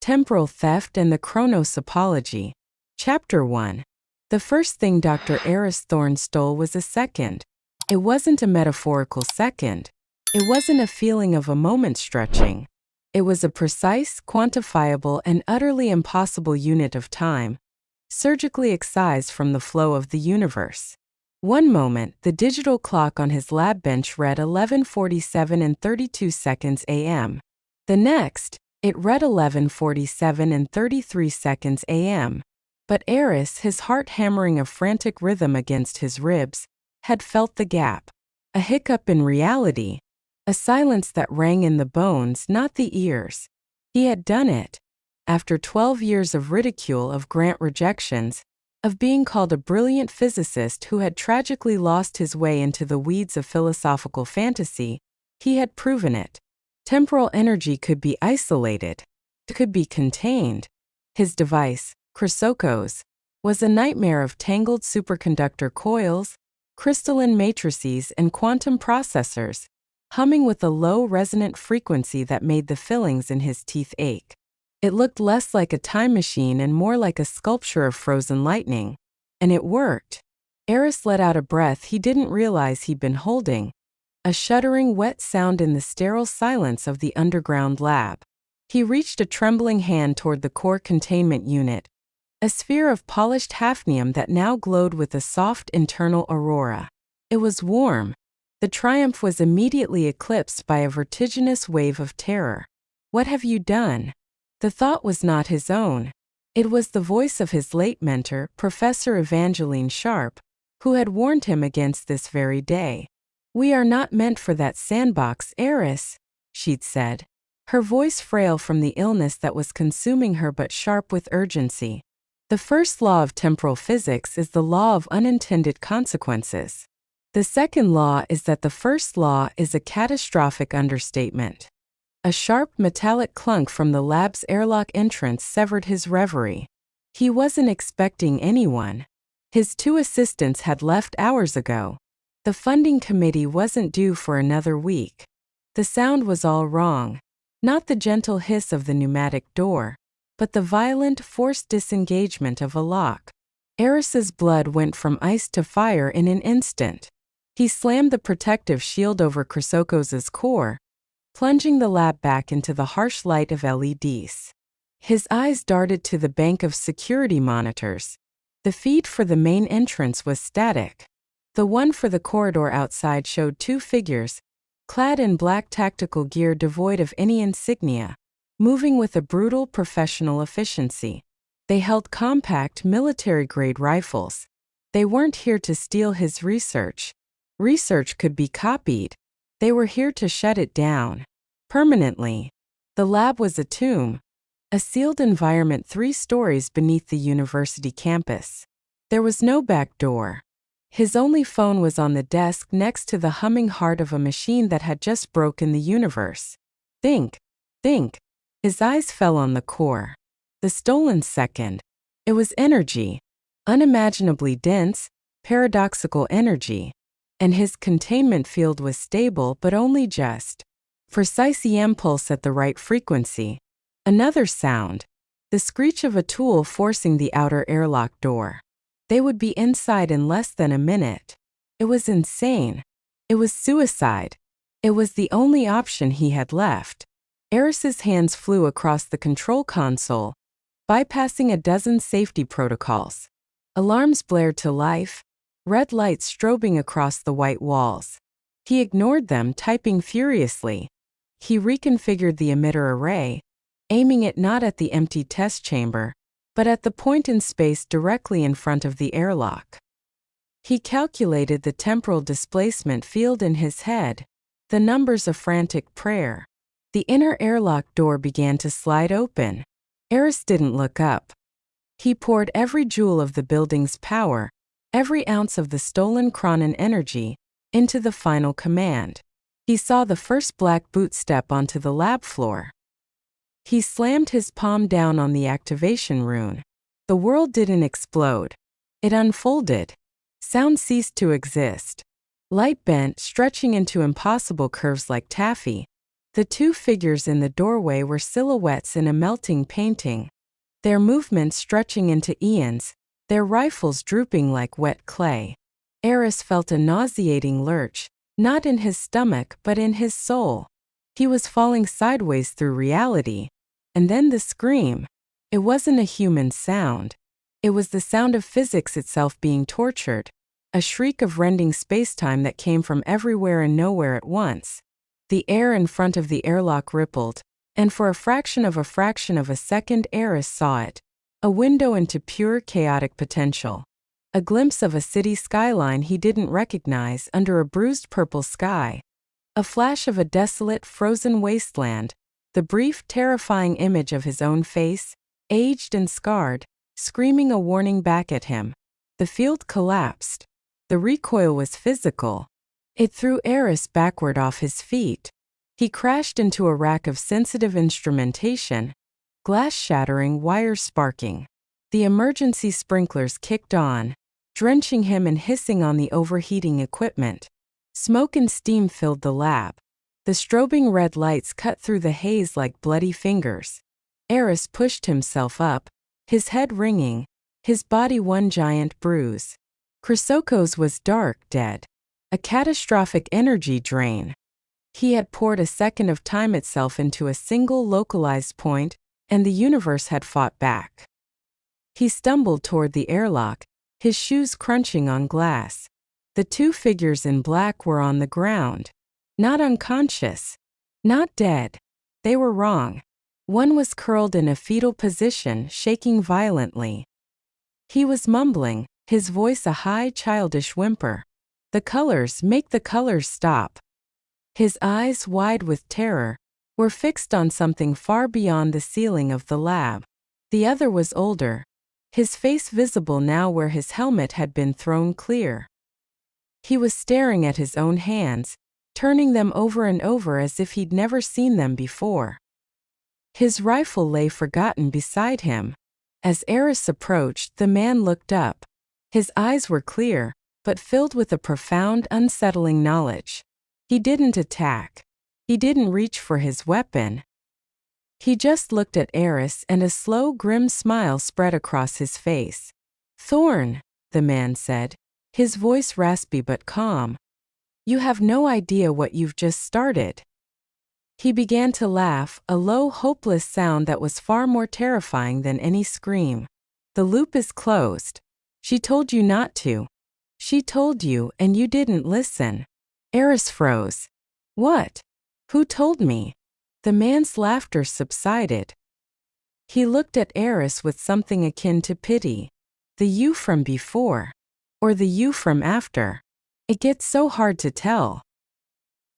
Temporal Theft and the Chronos Apology. Chapter 1. The first thing Dr. Aris Thorne stole was a second. It wasn't a metaphorical second. It wasn't a feeling of a moment stretching. It was a precise, quantifiable, and utterly impossible unit of time, surgically excised from the flow of the universe. One moment, the digital clock on his lab bench read 11:47 and 32 seconds a.m. The next, it read 11:47 and 33 seconds a.m. But Aris, his heart hammering a frantic rhythm against his ribs, had felt the gap. A hiccup in reality. A silence that rang in the bones, not the ears. He had done it. After 12 years of ridicule, of grant rejections, of being called a brilliant physicist who had tragically lost his way into the weeds of philosophical fantasy, he had proven it. Temporal energy could be isolated. It could be contained. His device, Chrysokos, was a nightmare of tangled superconductor coils, crystalline matrices, and quantum processors, humming with a low resonant frequency that made the fillings in his teeth ache. It looked less like a time machine and more like a sculpture of frozen lightning. And it worked. Aris let out a breath he didn't realize he'd been holding, a shuddering wet sound in the sterile silence of the underground lab. He reached a trembling hand toward the core containment unit, a sphere of polished hafnium that now glowed with a soft internal aurora. It was warm. The triumph was immediately eclipsed by a vertiginous wave of terror. "What have you done?" The thought was not his own. It was the voice of his late mentor, Professor Evangeline Sharp, who had warned him against this very day. "We are not meant for that sandbox, Aris," she'd said, her voice frail from the illness that was consuming her but sharp with urgency. The first law of temporal physics is the law of unintended consequences. The second law is that the first law is a catastrophic understatement. A sharp metallic clunk from the lab's airlock entrance severed his reverie. He wasn't expecting anyone. His two assistants had left hours ago. The funding committee wasn't due for another week. The sound was all wrong. Not the gentle hiss of the pneumatic door, but the violent, forced disengagement of a lock. Aris's blood went from ice to fire in an instant. He slammed the protective shield over Chrysokos's core, plunging the lab back into the harsh light of LEDs. His eyes darted to the bank of security monitors. The feed for the main entrance was static. The one for the corridor outside showed two figures, clad in black tactical gear devoid of any insignia, moving with a brutal professional efficiency. They held compact military-grade rifles. They weren't here to steal his research. Research could be copied. They were here to shut it down. Permanently. The lab was a tomb, a sealed environment 3 stories beneath the university campus. There was no back door. His only phone was on the desk next to the humming heart of a machine that had just broken the universe. Think. His eyes fell on the core. The stolen second. It was energy. Unimaginably dense, paradoxical energy. And his containment field was stable but only just. Precise EM pulse at the right frequency. Another sound. The screech of a tool forcing the outer airlock door. They would be inside in less than a minute. It was insane. It was suicide. It was the only option he had left. Aris's hands flew across the control console, bypassing a dozen safety protocols. Alarms blared to life, red lights strobing across the white walls. He ignored them, typing furiously. He reconfigured the emitter array, aiming it not at the empty test chamber, but at the point in space directly in front of the airlock. He calculated the temporal displacement field in his head, the numbers a frantic prayer. The inner airlock door began to slide open. Aris didn't look up. He poured every joule of the building's power, every ounce of the stolen chronon energy, into the final command. He saw the first black boot step onto the lab floor. He slammed his palm down on the activation rune. The world didn't explode. It unfolded. Sound ceased to exist. Light bent, stretching into impossible curves like taffy. The two figures in the doorway were silhouettes in a melting painting, their movements stretching into eons, their rifles drooping like wet clay. Aris felt a nauseating lurch, not in his stomach but in his soul. He was falling sideways through reality. And then the scream. It wasn't a human sound. It was the sound of physics itself being tortured, a shriek of rending spacetime that came from everywhere and nowhere at once. The air in front of the airlock rippled, and for a fraction of a second Aris saw it, a window into pure chaotic potential. A glimpse of a city skyline he didn't recognize under a bruised purple sky. A flash of a desolate, frozen wasteland, the brief, terrifying image of his own face, aged and scarred, screaming a warning back at him. The field collapsed. The recoil was physical. It threw Aris backward off his feet. He crashed into a rack of sensitive instrumentation, glass shattering, wires sparking. The emergency sprinklers kicked on, drenching him and hissing on the overheating equipment. Smoke and steam filled the lab. The strobing red lights cut through the haze like bloody fingers. Aris pushed himself up, his head ringing, his body one giant bruise. Chrysoko's was dark, dead. A catastrophic energy drain. He had poured a second of time itself into a single localized point, and the universe had fought back. He stumbled toward the airlock, his shoes crunching on glass. The two figures in black were on the ground. Not unconscious. Not dead. They were wrong. One was curled in a fetal position, shaking violently. He was mumbling, his voice a high, childish whimper. The colors, make the colors stop. His eyes, wide with terror, were fixed on something far beyond the ceiling of the lab. The other was older, his face visible now where his helmet had been thrown clear. He was staring at his own hands, turning them over and over as if he'd never seen them before. His rifle lay forgotten beside him. As Aris approached, the man looked up. His eyes were clear, but filled with a profound, unsettling knowledge. He didn't attack. He didn't reach for his weapon. He just looked at Aris, and a slow, grim smile spread across his face. "Thorn," the man said, his voice raspy but calm. "You have no idea what you've just started." He began to laugh, a low, hopeless sound that was far more terrifying than any scream. "The loop is closed. She told you not to. She told you, and you didn't listen." Aris froze. "What? Who told me?" The man's laughter subsided. He looked at Aris with something akin to pity. "The you from before. Or the you from after. It gets so hard to tell."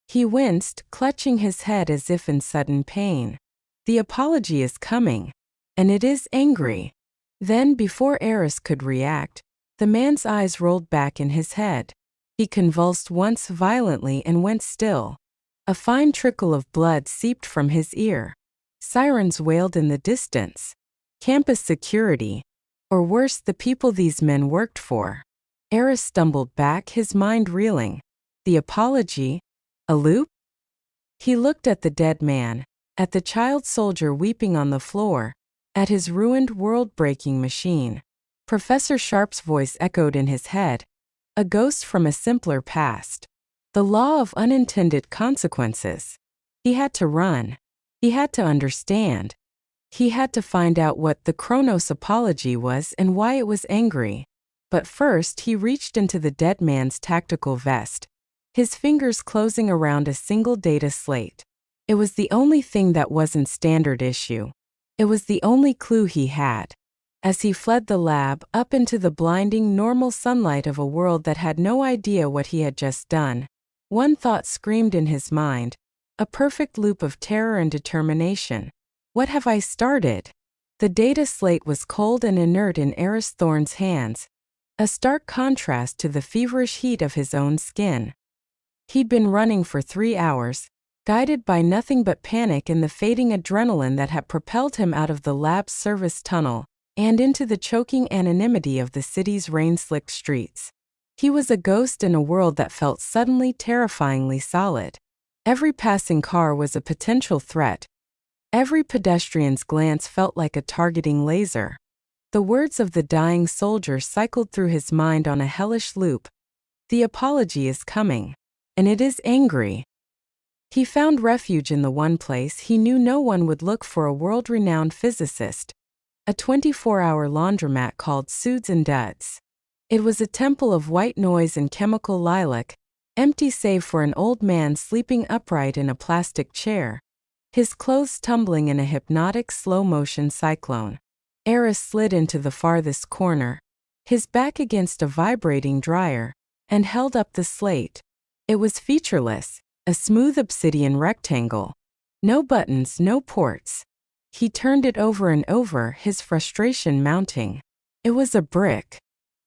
He winced, clutching his head as if in sudden pain. "The apology is coming. And it is angry." Then, before Aris could react, the man's eyes rolled back in his head. He convulsed once violently and went still. A fine trickle of blood seeped from his ear. Sirens wailed in the distance. Campus security. Or worse, the people these men worked for. Aris stumbled back, his mind reeling. The apology? A loop? He looked at the dead man, at the child soldier weeping on the floor, at his ruined world-breaking machine. Professor Sharp's voice echoed in his head, a ghost from a simpler past. The law of unintended consequences. He had to run. He had to understand. He had to find out what the Chronos apology was and why it was angry. But first he reached into the dead man's tactical vest, his fingers closing around a single data slate. It was the only thing that wasn't standard issue. It was the only clue he had. As he fled the lab, up into the blinding, normal sunlight of a world that had no idea what he had just done, one thought screamed in his mind, a perfect loop of terror and determination. What have I started? The data slate was cold and inert in Aris Thorn's hands, a stark contrast to the feverish heat of his own skin. He'd been running for 3 hours, guided by nothing but panic and the fading adrenaline that had propelled him out of the lab's service tunnel and into the choking anonymity of the city's rain-slicked streets. He was a ghost in a world that felt suddenly terrifyingly solid. Every passing car was a potential threat. Every pedestrian's glance felt like a targeting laser. The words of the dying soldier cycled through his mind on a hellish loop. The apology is coming. And it is angry. He found refuge in the one place he knew no one would look for: a world-renowned physicist, a 24-hour laundromat called Suds and Duds. It was a temple of white noise and chemical lilac, empty save for an old man sleeping upright in a plastic chair, his clothes tumbling in a hypnotic slow-motion cyclone. Aris slid into the farthest corner, his back against a vibrating dryer, and held up the slate. It was featureless, a smooth obsidian rectangle. No buttons, no ports. He turned it over and over, his frustration mounting. It was a brick.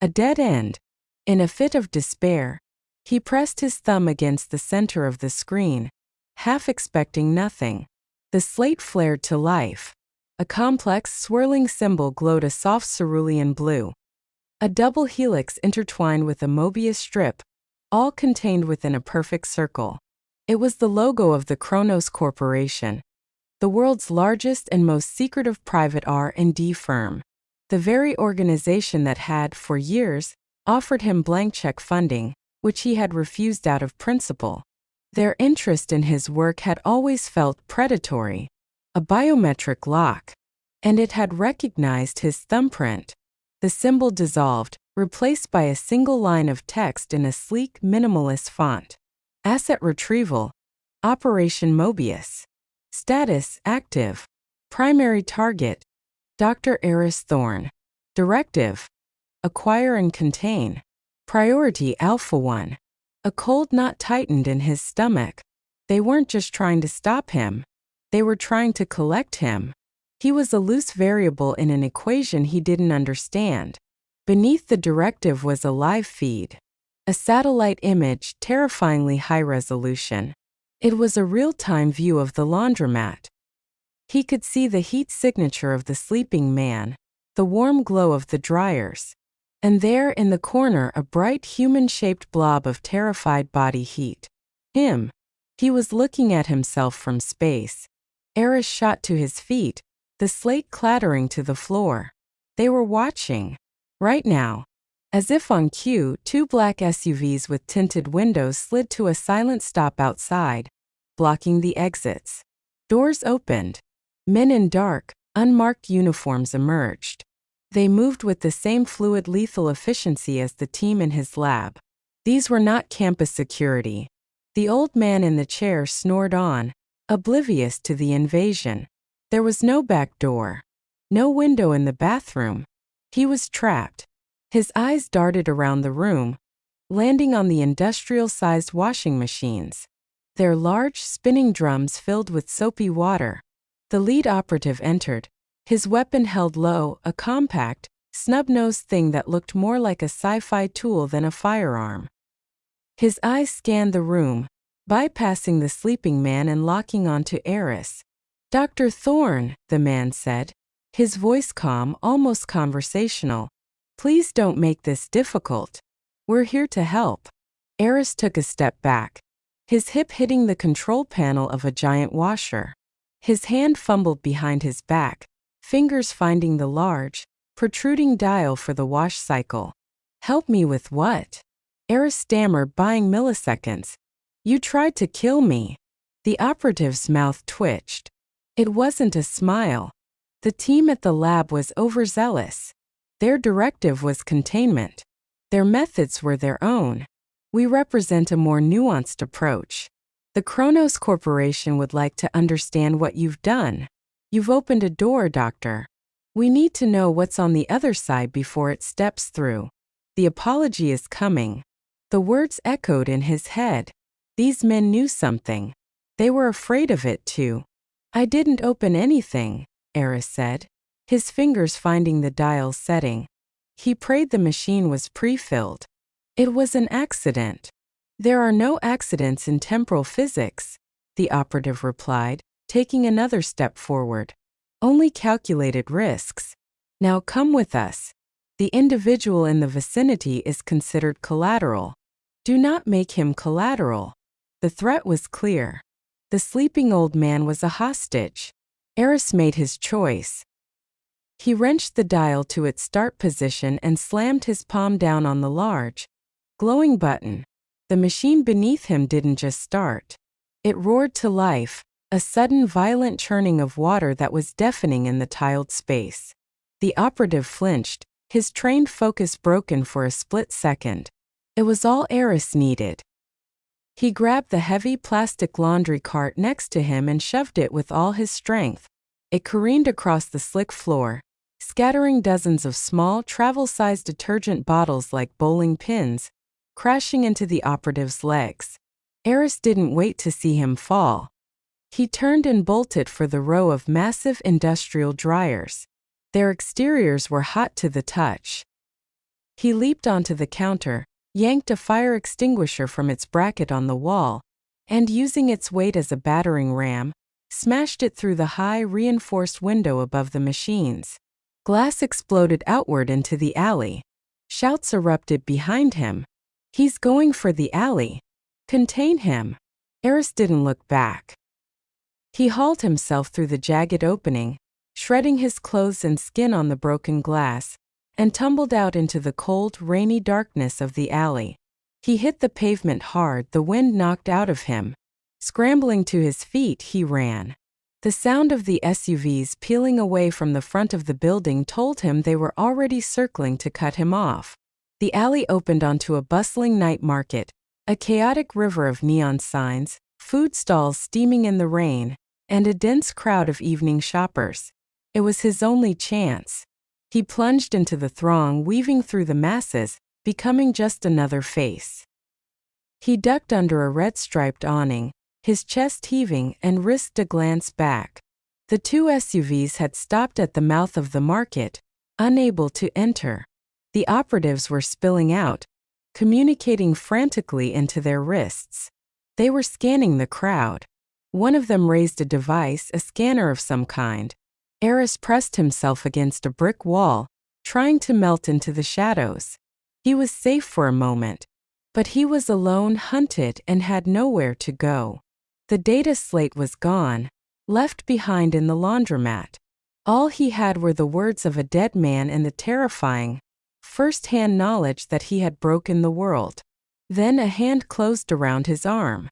A dead end. In a fit of despair, he pressed his thumb against the center of the screen, half expecting nothing. The slate flared to life. A complex, swirling symbol glowed a soft cerulean blue. A double helix intertwined with a Mobius strip, all contained within a perfect circle. It was the logo of the Kronos Corporation, the world's largest and most secretive private R&D firm. The very organization that had, for years, offered him blank check funding, which he had refused out of principle. Their interest in his work had always felt predatory, a biometric lock, and it had recognized his thumbprint. The symbol dissolved, replaced by a single line of text in a sleek, minimalist font. Asset retrieval. Operation Mobius. Status: active. Primary target: Dr. Aris Thorn. Directive: acquire and contain. Priority: Alpha 1. A cold knot tightened in his stomach. They weren't just trying to stop him. They were trying to collect him. He was a loose variable in an equation he didn't understand. Beneath the directive was a live feed. A satellite image, terrifyingly high resolution. It was a real-time view of the laundromat. He could see the heat signature of the sleeping man, the warm glow of the dryers. And there in the corner a bright human-shaped blob of terrified body heat. Him. He was looking at himself from space. Aris shot to his feet, the slate clattering to the floor. They were watching. Right now. As if on cue, two black SUVs with tinted windows slid to a silent stop outside, blocking the exits. Doors opened. Men in dark, unmarked uniforms emerged. They moved with the same fluid, lethal efficiency as the team in his lab. These were not campus security. The old man in the chair snored on, oblivious to the invasion. There was no back door. No window in the bathroom. He was trapped. His eyes darted around the room, landing on the industrial-sized washing machines. Their large, spinning drums filled with soapy water. The lead operative entered, his weapon held low, a compact, snub-nosed thing that looked more like a sci-fi tool than a firearm. His eyes scanned the room, bypassing the sleeping man and locking onto Aris. "Dr. Thorne," the man said, his voice calm, almost conversational. "Please don't make this difficult. We're here to help." Aris took a step back, his hip hitting the control panel of a giant washer. His hand fumbled behind his back, fingers finding the large, protruding dial for the wash cycle. "Help me with what?" Aris stammered, buying milliseconds. "You tried to kill me." The operative's mouth twitched. It wasn't a smile. The team at the lab was overzealous. Their directive was containment. Their methods were their own. "We represent a more nuanced approach. The Kronos Corporation would like to understand what you've done. You've opened a door, Doctor. We need to know what's on the other side before it steps through. The apology is coming." The words echoed in his head. These men knew something. They were afraid of it too. "I didn't open anything," Aris said, his fingers finding the dial setting. He prayed the machine was pre-filled. "It was an accident." "There are no accidents in temporal physics," the operative replied, taking another step forward. "Only calculated risks. Now come with us. The individual in the vicinity is considered collateral. Do not make him collateral." The threat was clear. The sleeping old man was a hostage. Aris made his choice. He wrenched the dial to its start position and slammed his palm down on the large, glowing button. The machine beneath him didn't just start. It roared to life, a sudden violent churning of water that was deafening in the tiled space. The operative flinched, his trained focus broken for a split second. It was all Aris needed. He grabbed the heavy plastic laundry cart next to him and shoved it with all his strength. It careened across the slick floor, scattering dozens of small, travel-sized detergent bottles like bowling pins, crashing into the operative's legs. Aris didn't wait to see him fall. He turned and bolted for the row of massive industrial dryers. Their exteriors were hot to the touch. He leaped onto the counter, yanked a fire extinguisher from its bracket on the wall, and using its weight as a battering ram, smashed it through the high, reinforced window above the machines. Glass exploded outward into the alley. Shouts erupted behind him. "He's going for the alley! Contain him!" Aris didn't look back. He hauled himself through the jagged opening, shredding his clothes and skin on the broken glass, and tumbled out into the cold, rainy darkness of the alley. He hit the pavement hard, the wind knocked out of him. Scrambling to his feet, he ran. The sound of the SUVs peeling away from the front of the building told him they were already circling to cut him off. The alley opened onto a bustling night market, a chaotic river of neon signs, food stalls steaming in the rain, and a dense crowd of evening shoppers. It was his only chance. He plunged into the throng, weaving through the masses, becoming just another face. He ducked under a red-striped awning, his chest heaving, and risked a glance back. The two SUVs had stopped at the mouth of the market, unable to enter. The operatives were spilling out, communicating frantically into their wrists. They were scanning the crowd. One of them raised a device, a scanner of some kind. Aris pressed himself against a brick wall, trying to melt into the shadows. He was safe for a moment, but he was alone, hunted, and had nowhere to go. The data slate was gone, left behind in the laundromat. All he had were the words of a dead man and the terrifying, first-hand knowledge that he had broken the world. Then a hand closed around his arm.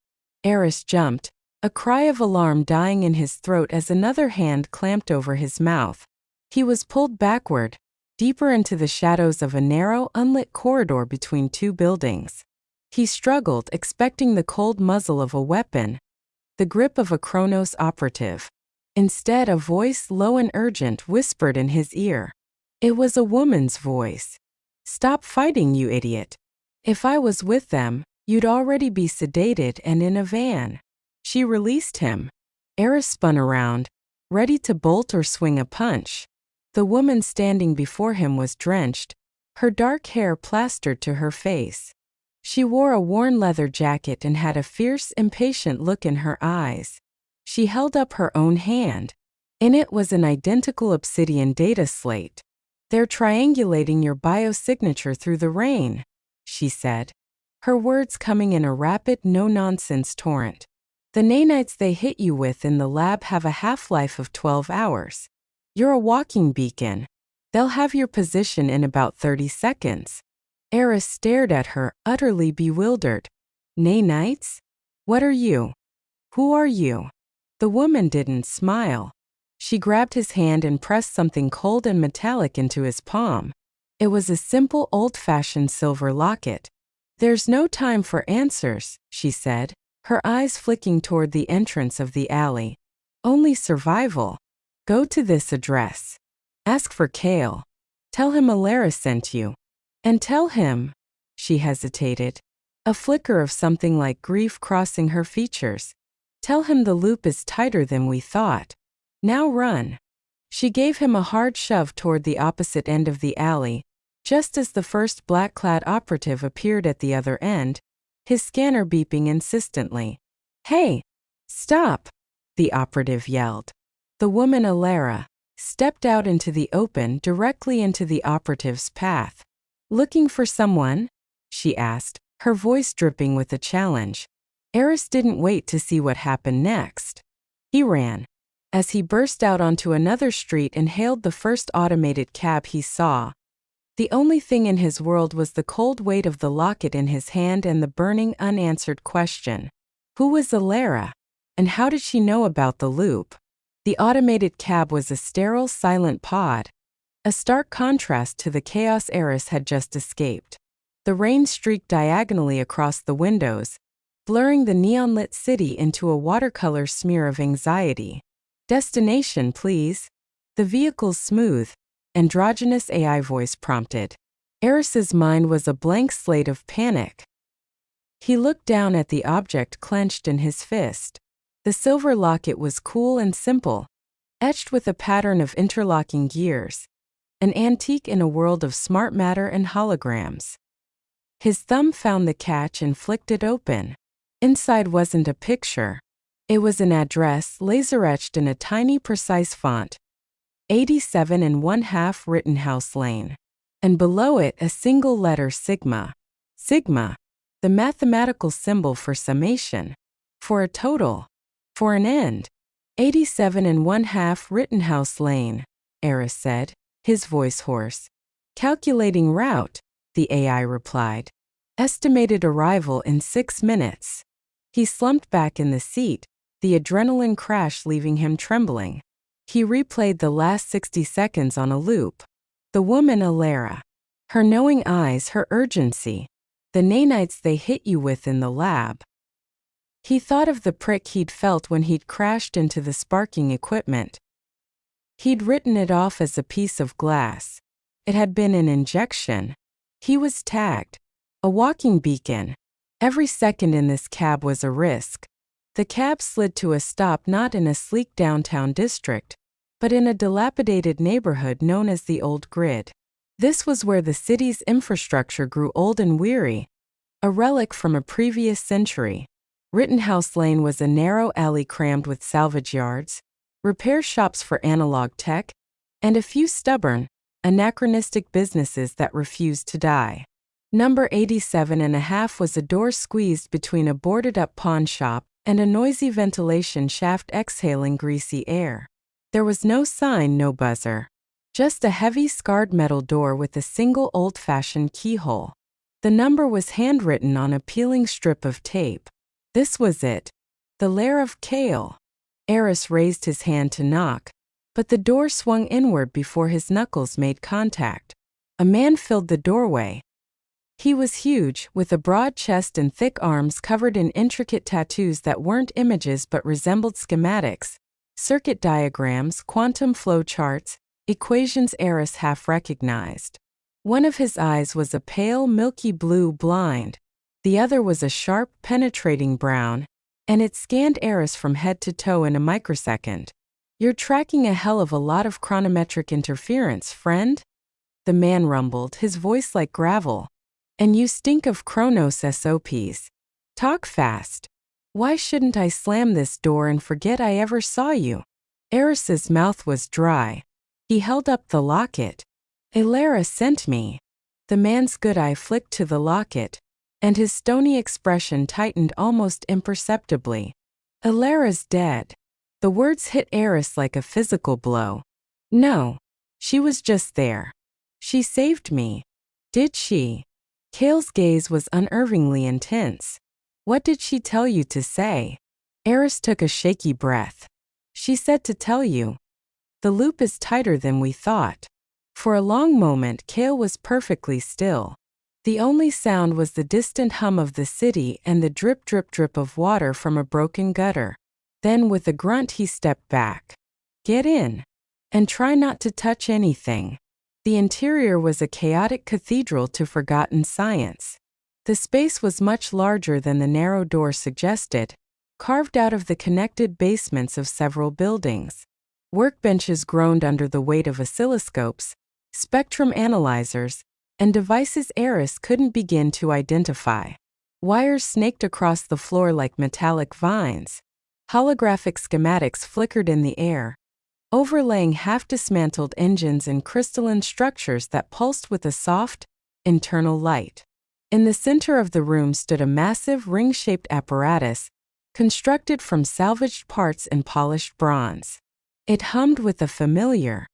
Aris jumped, a cry of alarm dying in his throat as another hand clamped over his mouth. He was pulled backward, deeper into the shadows of a narrow, unlit corridor between two buildings. He struggled, expecting the cold muzzle of a weapon, the grip of a Kronos operative. Instead, a voice, low and urgent, whispered in his ear. It was a woman's voice. "Stop fighting, you idiot. If I was with them, you'd already be sedated and in a van." She released him. Aris spun around, ready to bolt or swing a punch. The woman standing before him was drenched, her dark hair plastered to her face. She wore a worn leather jacket and had a fierce, impatient look in her eyes. She held up her own hand. In it was an identical obsidian data slate. "They're triangulating your biosignature through the rain," she said, her words coming in a rapid, no-nonsense torrent. "The nanites they hit you with in the lab have a half-life of 12 hours. You're a walking beacon. They'll have your position in about 30 seconds. Aris stared at her, utterly bewildered. "Nanites? What are you? Who are you?" The woman didn't smile. She grabbed his hand and pressed something cold and metallic into his palm. It was a simple, old-fashioned silver locket. "There's no time for answers," she said, her eyes flicking toward the entrance of the alley. "Only survival. Go to this address. Ask for Kale. Tell him Aris sent you. And tell him," she hesitated, a flicker of something like grief crossing her features. "Tell him the loop is tighter than we thought. Now run." She gave him a hard shove toward the opposite end of the alley, just as the first black-clad operative appeared at the other end, his scanner beeping insistently. "Hey! Stop!" the operative yelled. The woman Alara stepped out into the open, directly into the operative's path. "Looking for someone?" she asked, her voice dripping with a challenge. Aris didn't wait to see what happened next. He ran. As he burst out onto another street and hailed the first automated cab he saw, the only thing in his world was the cold weight of the locket in his hand and the burning unanswered question. Who was Alara? And how did she know about the loop? The automated cab was a sterile, silent pod, a stark contrast to the chaos Aris had just escaped. The rain streaked diagonally across the windows, blurring the neon-lit city into a watercolor smear of anxiety. Destination, please. The vehicle's smooth, androgynous AI voice prompted. Aris's mind was a blank slate of panic. He looked down at the object clenched in his fist. The silver locket was cool and simple, etched with a pattern of interlocking gears, an antique in a world of smart matter and holograms. His thumb found the catch and flicked it open. Inside wasn't a picture. It was an address laser-etched in a tiny, precise font. 87 1/2 Rittenhouse Lane. And below it a single letter sigma. Sigma, the mathematical symbol for summation. For a total. For an end. 87 1/2 Rittenhouse Lane, Aris said, his voice hoarse. Calculating route, the AI replied. Estimated arrival in 6 minutes. He slumped back in the seat, the adrenaline crash leaving him trembling. He replayed the last 60 seconds on a loop. The woman Alara. Her knowing eyes, her urgency. The nanites they hit you with in the lab. He thought of the prick he'd felt when he'd crashed into the sparking equipment. He'd written it off as a piece of glass. It had been an injection. He was tagged. A walking beacon. Every second in this cab was a risk. The cab slid to a stop not in a sleek downtown district, but in a dilapidated neighborhood known as the Old Grid. This was where the city's infrastructure grew old and weary, a relic from a previous century. Rittenhouse Lane was a narrow alley crammed with salvage yards, repair shops for analog tech, and a few stubborn, anachronistic businesses that refused to die. Number 87 1/2 was a door squeezed between a boarded-up pawn shop and a noisy ventilation shaft exhaling greasy air. There was no sign, no buzzer. Just a heavy scarred metal door with a single old-fashioned keyhole. The number was handwritten on a peeling strip of tape. This was it. The lair of Kale. Aris raised his hand to knock, but the door swung inward before his knuckles made contact. A man filled the doorway. He was huge, with a broad chest and thick arms covered in intricate tattoos that weren't images but resembled schematics, circuit diagrams, quantum flow charts, equations Aris half recognized. One of his eyes was a pale, milky blue blind. The other was a sharp, penetrating brown, and it scanned Aris from head to toe in a microsecond. You're tracking a hell of a lot of chronometric interference, friend? The man rumbled, his voice like gravel. And you stink of Chronos SOPs. Talk fast. Why shouldn't I slam this door and forget I ever saw you? Aris's mouth was dry. He held up the locket. Alara sent me. The man's good eye flicked to the locket, and his stony expression tightened almost imperceptibly. Alara's dead. The words hit Aris like a physical blow. No. She was just there. She saved me. Did she? Kale's gaze was unnervingly intense. What did she tell you to say? Aris took a shaky breath. She said to tell you. The loop is tighter than we thought. For a long moment Kale was perfectly still. The only sound was the distant hum of the city and the drip drip drip of water from a broken gutter. Then with a grunt he stepped back. Get in. And try not to touch anything. The interior was a chaotic cathedral to forgotten science. The space was much larger than the narrow door suggested, carved out of the connected basements of several buildings. Workbenches groaned under the weight of oscilloscopes, spectrum analyzers, and devices Aris couldn't begin to identify. Wires snaked across the floor like metallic vines. Holographic schematics flickered in the air, overlaying half-dismantled engines and crystalline structures that pulsed with a soft, internal light. In the center of the room stood a massive ring-shaped apparatus constructed from salvaged parts and polished bronze. It hummed with a familiar,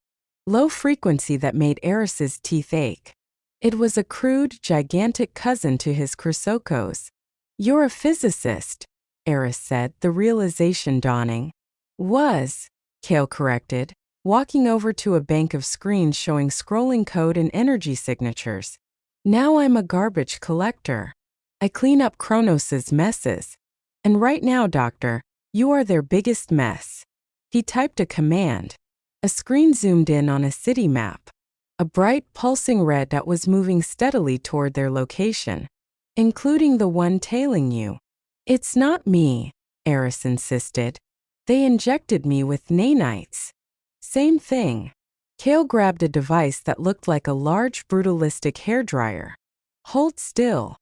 low frequency that made Aris's teeth ache. It was a crude, gigantic cousin to his Chrysokos. "You're a physicist," Aris said, the realization dawning. "Was," Kale corrected, walking over to a bank of screens showing scrolling code and energy signatures. "Now I'm a garbage collector. I clean up Kronos's messes. And right now, Doctor, you are their biggest mess." He typed a command. A screen zoomed in on a city map, a bright, pulsing red that was moving steadily toward their location, including the one tailing you. "It's not me," Aris insisted. "They injected me with nanites." "Same thing." Kale grabbed a device that looked like a large, brutalistic hairdryer. "Hold still."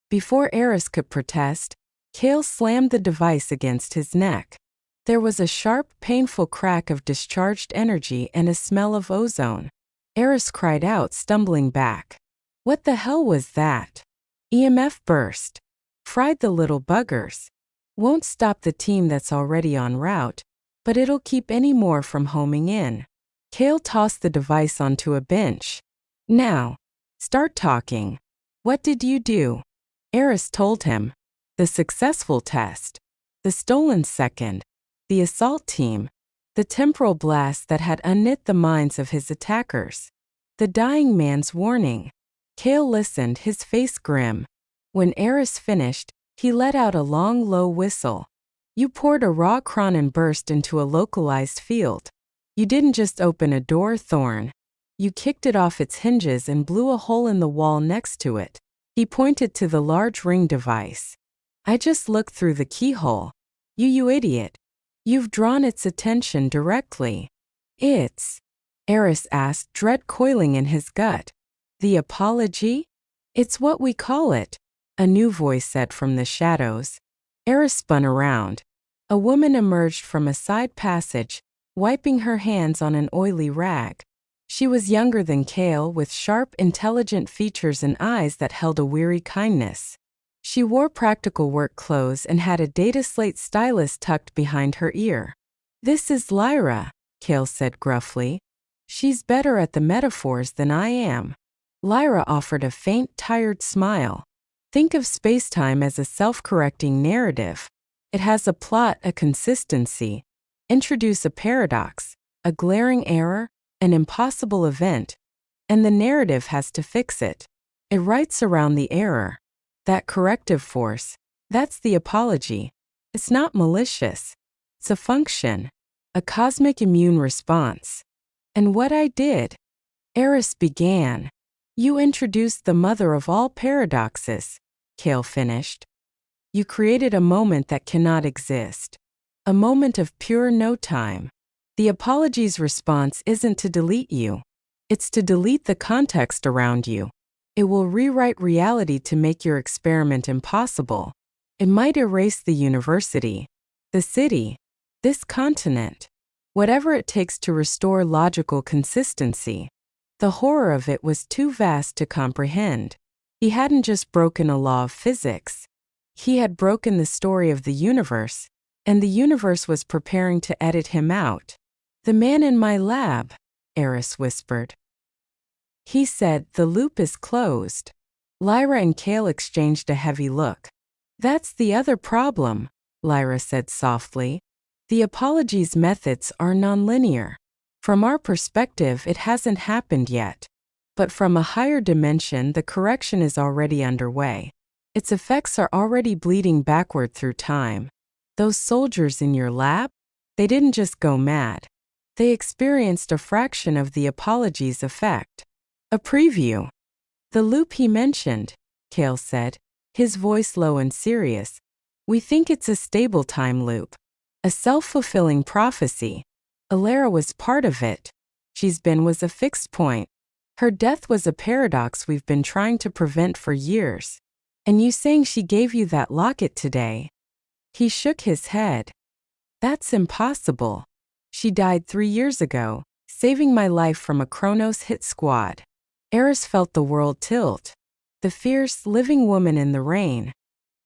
Before Aris could protest, Kale slammed the device against his neck. There was a sharp, painful crack of discharged energy and a smell of ozone. Aris cried out, stumbling back. "What the hell was that?" "EMF burst. Fried the little buggers. Won't stop the team that's already en route, but it'll keep any more from homing in." Kale tossed the device onto a bench. "Now, start talking. What did you do?" Aris told him. The successful test. The stolen second. The assault team. The temporal blast that had unknit the minds of his attackers. The dying man's warning. Kale listened, his face grim. When Aris finished, he let out a long, low whistle. "You poured a raw chronon burst into a localized field. You didn't just open a door, Thorn. You kicked it off its hinges and blew a hole in the wall next to it." He pointed to the large ring device. "I just looked through the keyhole. You idiot. You've drawn its attention directly." "It's," Aris asked, dread coiling in his gut. "The apology?" "It's what we call it," a new voice said from the shadows. Aris spun around. A woman emerged from a side passage, wiping her hands on an oily rag. She was younger than Kale, with sharp, intelligent features and eyes that held a weary kindness. She wore practical work clothes and had a data slate stylus tucked behind her ear. "This is Lyra," Kale said gruffly. "She's better at the metaphors than I am." Lyra offered a faint, tired smile. "Think of spacetime as a self-correcting narrative. It has a plot, a consistency. Introduce a paradox, a glaring error, an impossible event, and the narrative has to fix it. It writes around the error. That corrective force, that's the apology. It's not malicious. It's a function, a cosmic immune response." "And what I did," Aris began. "You introduced the mother of all paradoxes," Kale finished. "You created a moment that cannot exist. A moment of pure no-time. The apology's response isn't to delete you. It's to delete the context around you. It will rewrite reality to make your experiment impossible. It might erase the university, the city, this continent. Whatever it takes to restore logical consistency." The horror of it was too vast to comprehend. He hadn't just broken a law of physics. He had broken the story of the universe, and the universe was preparing to edit him out. "The man in my lab," Aris whispered. He said, "The loop is closed." Lyra and Kale exchanged a heavy look. "That's the other problem," Lyra said softly. "The apology's methods are nonlinear. From our perspective, it hasn't happened yet. But from a higher dimension, the correction is already underway. Its effects are already bleeding backward through time. Those soldiers in your lab? They didn't just go mad. They experienced a fraction of the apology's effect. A preview." "The loop he mentioned," Kale said, his voice low and serious. "We think it's a stable time loop. A self-fulfilling prophecy. Alara was part of it. She's been was a fixed point. Her death was a paradox we've been trying to prevent for years. And you saying she gave you that locket today?" He shook his head. "That's impossible. She died 3 years ago, saving my life from a Kronos hit squad." Aris felt the world tilt. the fierce, living woman in the rain.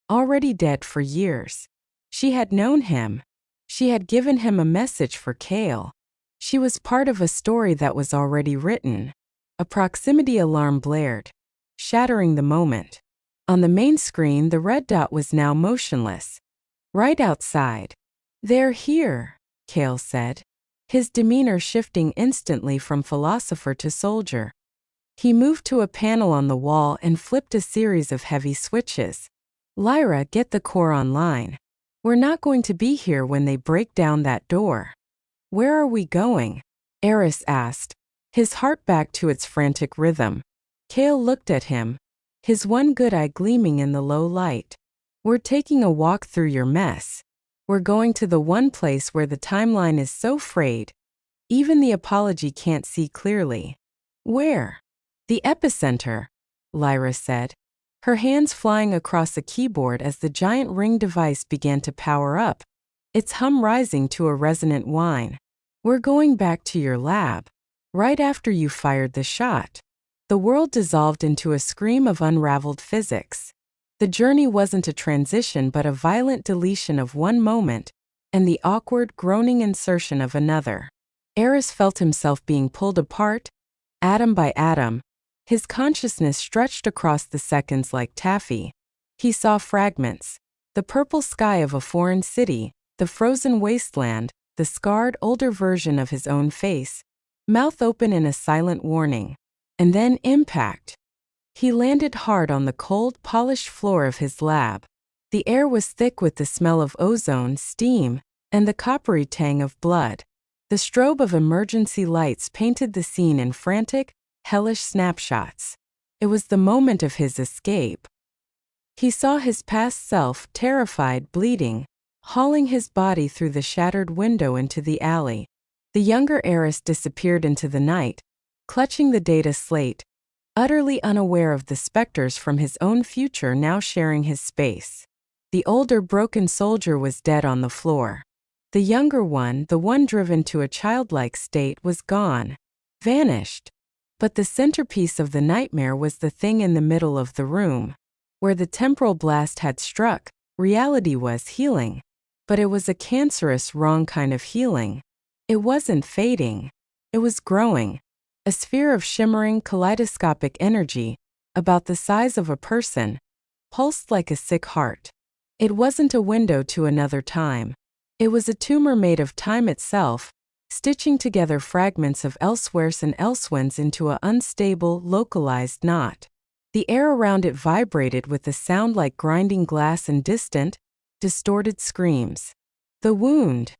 Already dead for years. She had known him. She had given him a message for Cale. She was part of a story that was already written. A proximity alarm blared, shattering the moment. On the main screen, the red dot was now motionless. Right outside. "They're here," Cale said, his demeanor shifting instantly from philosopher to soldier. He moved to a panel on the wall and flipped a series of heavy switches. "Lyra, get the core online. We're not going to be here when they break down that door." "Where are we going?" Aris asked, his heart back to its frantic rhythm. Cale looked at him, his one good eye gleaming in the low light. "We're taking a walk through your mess. We're going to the one place where the timeline is so frayed, even the apology can't see clearly." "Where?" "The epicenter," Lyra said, her hands flying across a keyboard as the giant ring device began to power up, its hum rising to a resonant whine. "We're going back to your lab. Right after you fired the shot." The world dissolved into a scream of unraveled physics. The journey wasn't a transition but a violent deletion of one moment and the awkward, groaning insertion of another. Aris felt himself being pulled apart, atom by atom. His consciousness stretched across the seconds like taffy. He saw fragments: the purple sky of a foreign city, the frozen wasteland, the scarred, older version of his own face, mouth open in a silent warning. And then impact. He landed hard on the cold, polished floor of his lab. The air was thick with the smell of ozone, steam, and the coppery tang of blood. The strobe of emergency lights painted the scene in frantic, hellish snapshots. It was the moment of his escape. He saw his past self, terrified, bleeding, hauling his body through the shattered window into the alley. The younger Aris disappeared into the night, clutching the data slate, utterly unaware of the specters from his own future now sharing his space. The older, broken soldier was dead on the floor. The younger one, the one driven to a childlike state, was gone, vanished. But the centerpiece of the nightmare was the thing in the middle of the room. Where the temporal blast had struck, reality was healing. But it was a cancerous, wrong kind of healing. It wasn't fading. It was growing. A sphere of shimmering, kaleidoscopic energy, about the size of a person, pulsed like a sick heart. It wasn't a window to another time. It was a tumor made of time itself, stitching together fragments of elsewheres and elsewhens into an unstable, localized knot. The air around it vibrated with a sound like grinding glass and distant, distorted screams. "The wound,"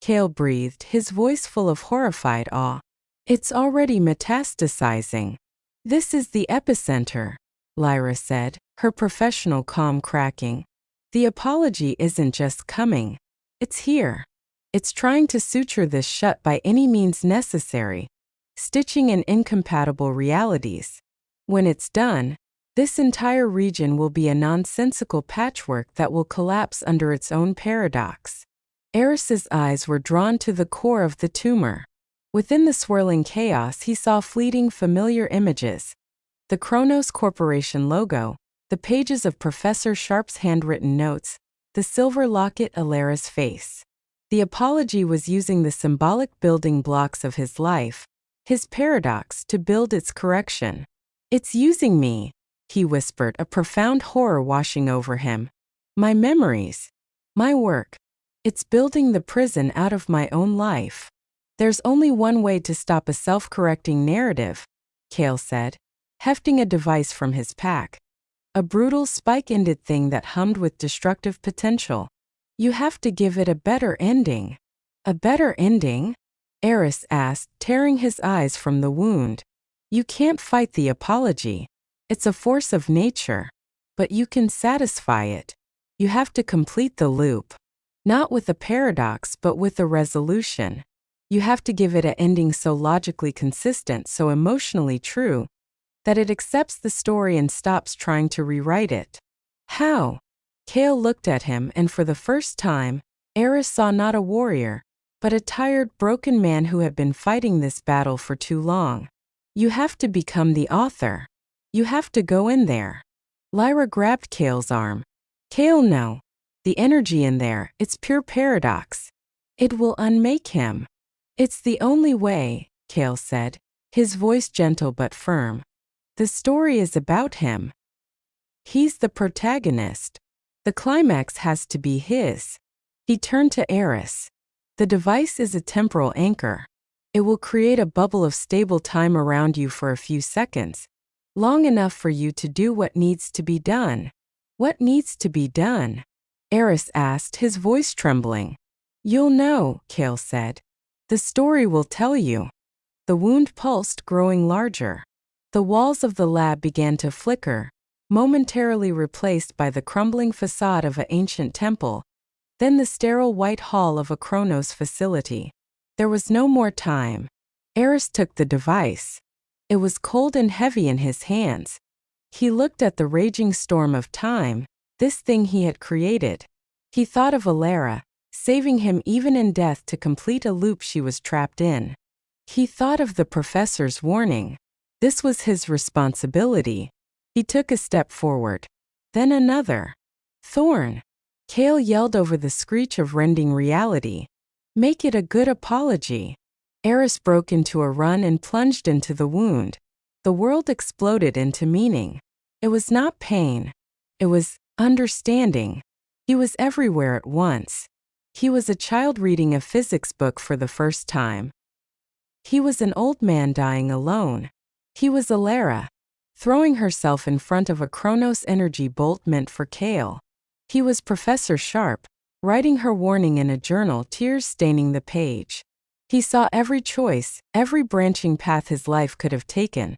Cale breathed, his voice full of horrified awe. "It's already metastasizing." "This is the epicenter," Lyra said, her professional calm cracking. "The apology isn't just coming. It's here. It's trying to suture this shut by any means necessary, stitching in incompatible realities. When it's done, this entire region will be a nonsensical patchwork that will collapse under its own paradox." Aris's eyes were drawn to the core of the tumor. Within the swirling chaos, he saw fleeting, familiar images. The Kronos Corporation logo, the pages of Professor Sharp's handwritten notes, the silver locket, Alara's face. The apology was using the symbolic building blocks of his life, his paradox, to build its correction. "It's using me," he whispered, a profound horror washing over him. "My memories. My work. It's building the prison out of my own life." "There's only one way to stop a self-correcting narrative," Cale said, hefting a device from his pack. A brutal, spike-ended thing that hummed with destructive potential. "You have to give it a better ending." "A better ending?" Aris asked, tearing his eyes from the wound. "You can't fight the apology. It's a force of nature. But you can satisfy it. You have to complete the loop. Not with a paradox but with a resolution. You have to give it an ending so logically consistent, so emotionally true, that it accepts the story and stops trying to rewrite it." "How?" Cale looked at him, and for the first time, Aris saw not a warrior, but a tired, broken man who had been fighting this battle for too long. "You have to become the author. You have to go in there. Lyra grabbed Kale's arm. Kale, no. The energy in there, it's pure paradox. It will unmake him. It's the only way, Kale said, his voice gentle but firm. The story is about him. He's the protagonist. The climax has to be his. He turned to Aris. The device is a temporal anchor. It will create a bubble of stable time around you for a few seconds, long enough for you to do what needs to be done. What needs to be done? Aris asked, his voice trembling. You'll know, Kale said. The story will tell you. The wound pulsed, growing larger. The walls of the lab began to flicker, momentarily replaced by the crumbling facade of an ancient temple, then the sterile white hall of a Chronos facility. There was no more time. Aris took the device. It was cold and heavy in his hands. He looked at the raging storm of time, this thing he had created. He thought of Alara, saving him even in death to complete a loop she was trapped in. He thought of the professor's warning. This was his responsibility. He took a step forward. Then another. Thorn. Kale yelled over the screech of rending reality. Make it a good apology. Aris broke into a run and plunged into the wound. The world exploded into meaning. It was not pain. It was understanding. He was everywhere at once. He was a child reading a physics book for the first time. He was an old man dying alone. He was Alara, throwing herself in front of a Chronos energy bolt meant for Kale. He was Professor Sharp, writing her warning in a journal, tears staining the page. He saw every choice, every branching path his life could have taken,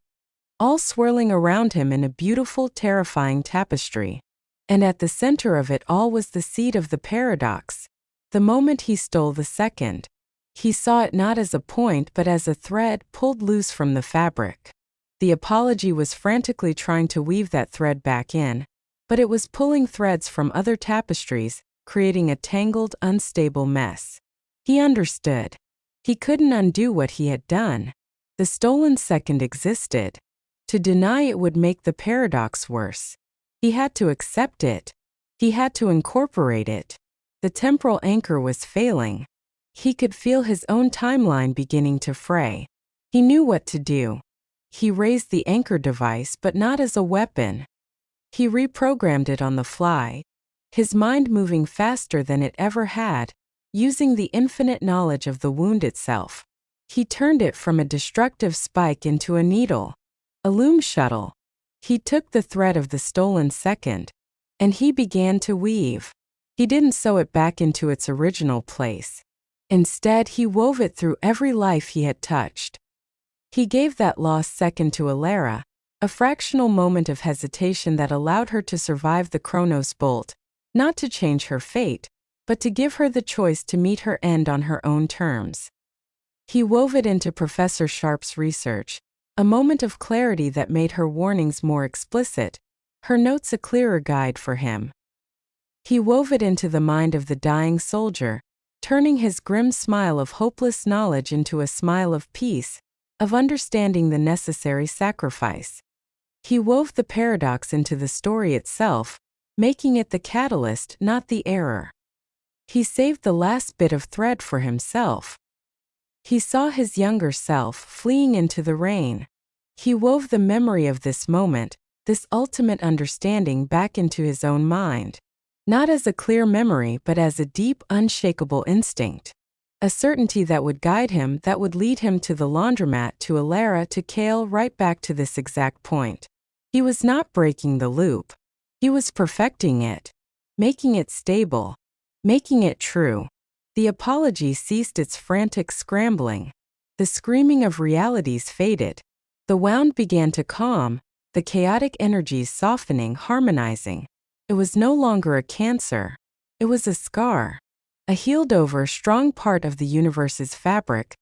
all swirling around him in a beautiful, terrifying tapestry. And at the center of it all was the seed of the paradox. The moment he stole the second, he saw it not as a point but as a thread pulled loose from the fabric. The apology was frantically trying to weave that thread back in, but it was pulling threads from other tapestries, creating a tangled, unstable mess. He understood. He couldn't undo what he had done. The stolen second existed. To deny it would make the paradox worse. He had to accept it. He had to incorporate it. The temporal anchor was failing. He could feel his own timeline beginning to fray. He knew what to do. He raised the anchor device, but not as a weapon. He reprogrammed it on the fly, his mind moving faster than it ever had, using the infinite knowledge of the wound itself. He turned it from a destructive spike into a needle, a loom shuttle. He took the thread of the stolen second, and he began to weave. He didn't sew it back into its original place. Instead, he wove it through every life he had touched. He gave that lost second to Alara, a fractional moment of hesitation that allowed her to survive the Chronos bolt, not to change her fate, but to give her the choice to meet her end on her own terms. He wove it into Professor Sharp's research, a moment of clarity that made her warnings more explicit, her notes a clearer guide for him. He wove it into the mind of the dying soldier, turning his grim smile of hopeless knowledge into a smile of peace, of understanding the necessary sacrifice. He wove the paradox into the story itself, making it the catalyst, not the error. He saved the last bit of thread for himself. He saw his younger self fleeing into the rain. He wove the memory of this moment, this ultimate understanding, back into his own mind. Not as a clear memory but as a deep, unshakable instinct. A certainty that would guide him, that would lead him to the laundromat, to Alara, to Kale, right back to this exact point. He was not breaking the loop. He was perfecting it, making it stable, making it true. The apology ceased its frantic scrambling. The screaming of realities faded. The wound began to calm, the chaotic energies softening, harmonizing. It was no longer a cancer. It was a scar. A healed-over, strong part of the universe's fabric,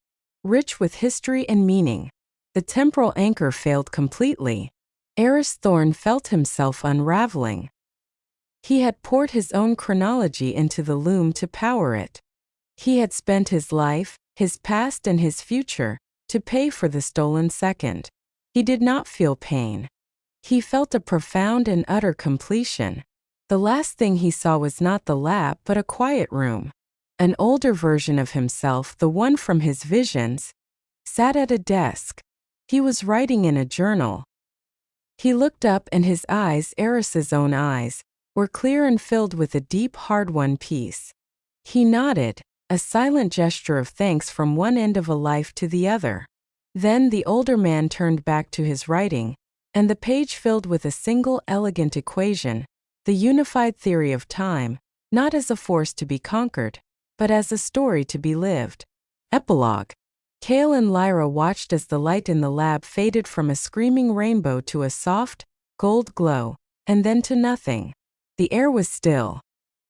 rich with history and meaning. The temporal anchor failed completely. Aris Thorn felt himself unraveling. He had poured his own chronology into the loom to power it. He had spent his life, his past and his future, to pay for the stolen second. He did not feel pain. He felt a profound and utter completion. The last thing he saw was not the lab but a quiet room. An older version of himself, the one from his visions, sat at a desk. He was writing in a journal. He looked up and his eyes, Aris's own eyes, were clear and filled with a deep, hard-won peace. He nodded, a silent gesture of thanks from one end of a life to the other. Then the older man turned back to his writing, and the page filled with a single elegant equation, the unified theory of time, not as a force to be conquered, but as a story to be lived. Epilogue. Cale and Lyra watched as the light in the lab faded from a screaming rainbow to a soft, gold glow, and then to nothing. The air was still.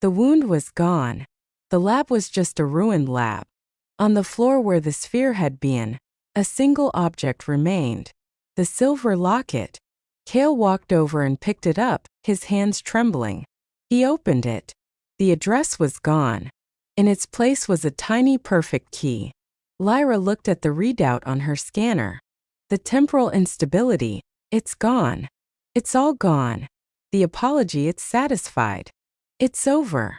The wound was gone. The lab was just a ruined lab. On the floor where the sphere had been, a single object remained. The silver locket. Cale walked over and picked it up, his hands trembling. He opened it. The address was gone. In its place was a tiny perfect key. Lyra looked at the readout on her scanner. The temporal instability, it's gone. It's all gone. The apology, it's satisfied. It's over.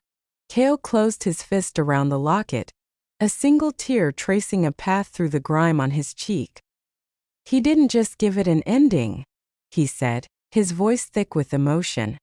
Cale closed his fist around the locket, a single tear tracing a path through the grime on his cheek. He didn't just give it an ending, he said, his voice thick with emotion.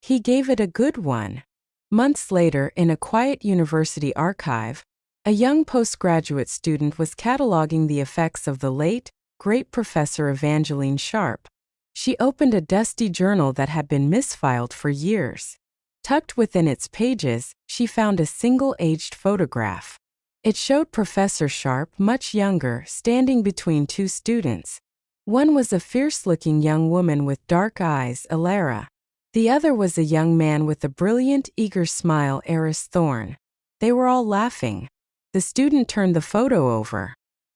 He gave it a good one. Months later, in a quiet university archive, a young postgraduate student was cataloging the effects of the late, great Professor Evangeline Sharp. She opened a dusty journal that had been misfiled for years. Tucked within its pages, she found a single-aged photograph. It showed Professor Sharp, much younger, standing between two students. One was a fierce-looking young woman with dark eyes, Alara. The other was a young man with a brilliant, eager smile, Aris Thorne. They were all laughing. The student turned the photo over.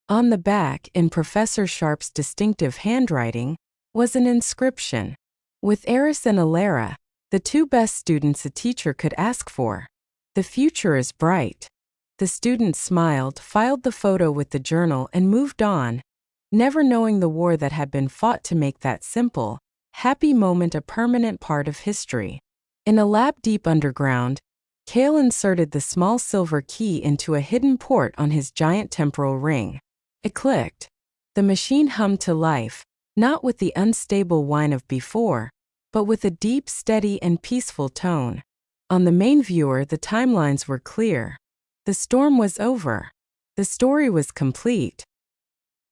On the back, in Professor Sharp's distinctive handwriting, was an inscription. With Aris and Alara, the two best students a teacher could ask for. The future is bright. The student smiled, filed the photo with the journal, and moved on, never knowing the war that had been fought to make that simple, happy moment a permanent part of history. In a lab deep underground, Cale inserted the small silver key into a hidden port on his giant temporal ring. It clicked. The machine hummed to life, not with the unstable whine of before, but with a deep, steady, and peaceful tone. On the main viewer, the timelines were clear. The storm was over. The story was complete.